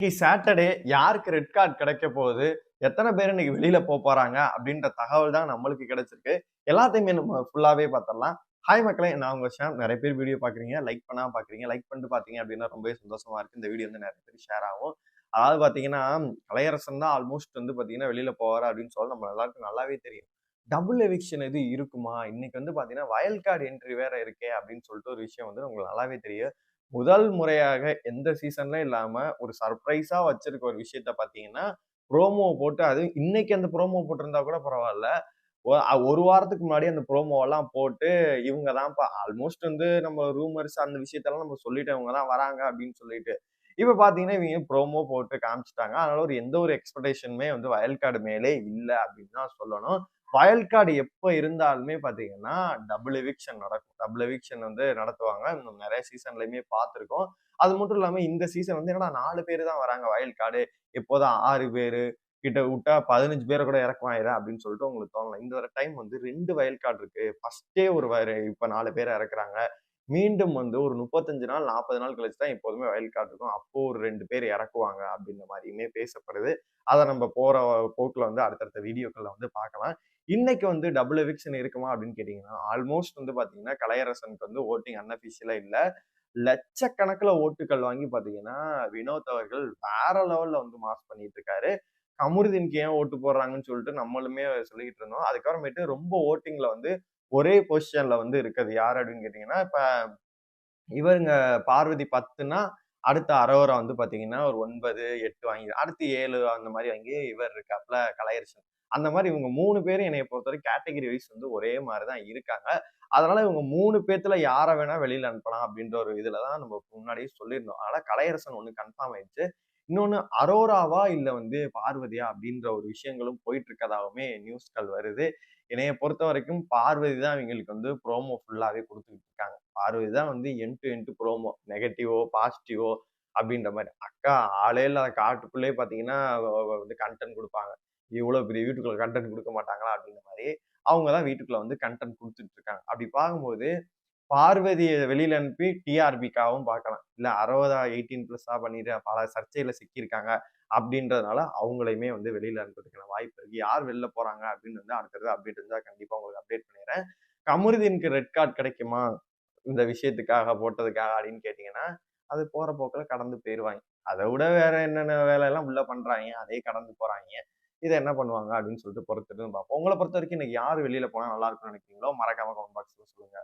இன்னைக்கு சாட்டர்டே யாருக்கு red card கிடைக்க போகுது, எத்தனை பேர் இன்னைக்கு வெளியில போறாங்க அப்படின்ற தகவல் தான் நம்மளுக்கு கிடைச்சிருக்கு. எல்லாத்தையுமே நம்ம ஃபுல்லாவே பார்த்துடலாம். ஹாய் மக்களே, நான் உங்க ஷாம். நிறைய பேர் வீடியோ பார்க்குறீங்க, லைக் பண்ணாம பார்க்குறீங்க. லைக் பண்ணிட்டு பார்த்தீங்க அப்படின்னா ரொம்பவே சந்தோஷமா இருக்கு. இந்த வீடியோ வந்து நிறைய பேர் ஷேர் ஆகும். அதாவது பார்த்தீங்கன்னா, கலையரசன் தான் ஆல்மோஸ்ட் வந்து பார்த்தீங்கன்னா வெளியில போவாரு அப்படின்னு சொல்லி நம்ம எல்லாருக்கும் நல்லாவே தெரியும். டபுள் எவிக்ஷன் எது இருக்குமா? இன்னைக்கு வந்து பார்த்தீங்கன்னா வயல்ட் கார்டு என்ட்ரி வேற இருக்கே அப்படின்னு சொல்லிட்டு ஒரு விஷயம் வந்து உங்களுக்கு நல்லாவே தெரியும். முதல் முறையாக எந்த சீசன்லயும் இல்லாம ஒரு சர்ப்ரைஸா வச்சிருக்க ஒரு விஷயத்த பார்த்தீங்கன்னா, ப்ரோமோ போட்டு அதுவும் இன்னைக்கு அந்த ப்ரோமோ போட்டிருந்தா கூட பரவால்ல. ஒரு வாரத்துக்கு முன்னாடி அந்த ப்ரோமோவெல்லாம் போட்டு, இவங்க தான்ப்பா ஆல்மோஸ்ட் வந்து நம்ம ரூமர்ஸ் அந்த விஷயத்தெல்லாம் நம்ம சொல்லிட்டோம். இவங்க தான் வராங்க அப்படின்னு சொல்லிட்டு. இப்ப பார்த்தீங்கன்னா, இவங்க ப்ரோமோ போட்டு காமிச்சுட்டாங்க. அதனால எந்த ஒரு எக்ஸ்பெக்டேஷனுமே வந்து வயல்ட் கார்டு மேலே இல்ல அப்படின்னு தான் சொல்லணும். வயல்ட் கார்டு எப்ப இருந்தாலுமே பார்த்தீங்கன்னா, டபுள் எவிக்ஷன் நடக்கும். டபுள் எவிக்ஷன் வந்து நடத்துவாங்க. இன்னும் நெறைய சீசன்லயுமே பார்த்திருக்கோம். அது மட்டும் இல்லாம இந்த சீசன் வந்து என்னடா 4 பேரு தான் வராங்க வயல்ட் கார்டு. எப்போதும் 6 பேரு கிட்ட விட்டா 15 பேர கூட இறக்குவாங்களா அப்படின்னு சொல்லிட்டு உங்களுக்கு தோணலாம். இந்த டைம் வந்து 2 வயல்ட் கார்டு இருக்கு. ஃபர்ஸ்ட்டே ஒரு இப்ப 4 பேர இறக்குறாங்க. மீண்டும் வந்து ஒரு 35 நாள், 40 நாள் கழிச்சு தான் எப்போதுமே வயல்ட் கார்டு இருக்கும். அப்போ ஒரு 2 பேர் இறக்குவாங்க அப்படின்ற மாரியுமே பேசப்படுது. அத நம்ம போற போக்குல வந்து அடுத்தடுத்த வீடியோக்கள்ல வந்து பார்க்கலாம். இன்னைக்கு வந்து டபுள் எவிக்ஷன் இருக்குமா அப்படின்னு கேட்டீங்கன்னா, ஆல்மோஸ்ட் வந்து பார்த்தீங்கன்னா, கலையரசனுக்கு வந்து வோட்டிங் அன்அஃபிஷியலா இல்ல. லட்சக்கணக்குல ஓட்டுகள் வாங்கி பார்த்தீங்கன்னா, வினோத் அவர்கள் வேற லெவல்ல வந்து மாஸ் பண்ணிட்டு இருக்காரு. கமருதீனுக்கு ஏன் ஓட்டு போடுறாங்கன்னு சொல்லிட்டு நம்மளுமே சொல்லிக்கிட்டு இருந்தோம். அதுக்கப்புறமேட்டு ரொம்ப வோட்டிங்ல வந்து ஒரே பொசிஷன்ல வந்து இருக்கிறது யாரு அப்படின்னு கேட்டீங்கன்னா, இப்ப இவருங்க பார்வதி 10ன்னா, அடுத்த அரோரா வந்து பாத்தீங்கன்னா, ஒரு 9, 8 வாங்கி அடுத்து 7 அந்த மாரி வாங்கி இவர் இருக்காப்ல கலையரசன். அந்த மாரி இவங்க 3 பேரும் என்னைய பொறுத்தவரைக்கும் கேட்டகரி வைஸ் வந்து ஒரே மாரி தான் இருக்காங்க. அதனால இவங்க 3 பேத்துல யார வேணா வெளியில அனுப்பலாம் அப்படின்ற ஒரு இதுல தான் நம்ம முன்னாடியே சொல்லியிருந்தோம். அதனால கலையரசன் ஒண்ணு கன்ஃபார்ம் ஆயிடுச்சு. இன்னொன்னு அரோராவா இல்ல வந்து பார்வதியா அப்படின்ற ஒரு விஷயங்களும் போயிட்டு இருக்கதாவுமே நியூஸ்கள் வருது. என்னைய பொறுத்தவரைக்கும் பார்வதி தான் இவங்களுக்கு வந்து ப்ரோமோ ஃபுல்லாவே குடுத்துக்கிட்டு இருக்காங்க. பார்வதி தான் வந்து எண்ட் டு எண்ட் ப்ரோமோ. நெகட்டிவோ, பாசிட்டிவோ அப்படின்ற மாரி. அக்கா ஆளே இல்லாத காட்டுக்குள்ளேயே பார்த்தீங்கன்னா, வந்து கன்டென்ட் குடுப்பாங்க. இவ்வளோ பெரிய வீட்டுக்குள்ள கன்டென்ட் குடுக்க மாட்டாங்களா? அப்படின்ற மாரி. அவங்க தான் வீட்டுக்குள்ள வந்து கன்டென்ட் குடுத்துட்டு இருக்காங்க. அப்படி பார்க்கும்போது, பார்வதிய வெளியில அனுப்பி டிஆர்பிக்காகவும் பார்க்கலாம். இல்ல 60 18+ பண்ணிட்டு பல சர்ச்சையில சிக்கியிருக்காங்க. அப்படின்றதுனால அவங்களையுமே வந்து வெளியில அனுப்புறதுக்கான வாய்ப்பு இருக்கு. யார் வெளில போறாங்க அப்படின்னு வந்து அடுத்தது அப்டேட் இருந்தா கண்டிப்பா உங்களுக்கு அப்டேட் பண்ணிடுறேன். கமருதீனுக்கு ரெட் கார்ட் கிடைக்குமா? இந்த விஷயத்துக்காக போட்டதுக்காக அப்படின்னு கேட்டீங்கன்னா, அது போற போக்குல கடந்து போயிருவாய்ங்க. அத விட வேற என்னென்ன வேலையெல்லாம் உள்ள பண்றாய்ங்க. அதையே கடந்து போறாய்ங்க. இத என்ன பண்ணுவாங்க அப்படின்னு சொல்லிட்டு பொறுத்திருந்து பார்ப்போம். உங்கள பொறுத்தவரைக்கும் இன்னைக்கு யார் வெளியில போனா நல்லா இருக்கும்னு நினைக்கிறீங்களோ, மறக்காம கமெண்ட் பாக்ஸ்ல சொல்லுங்க.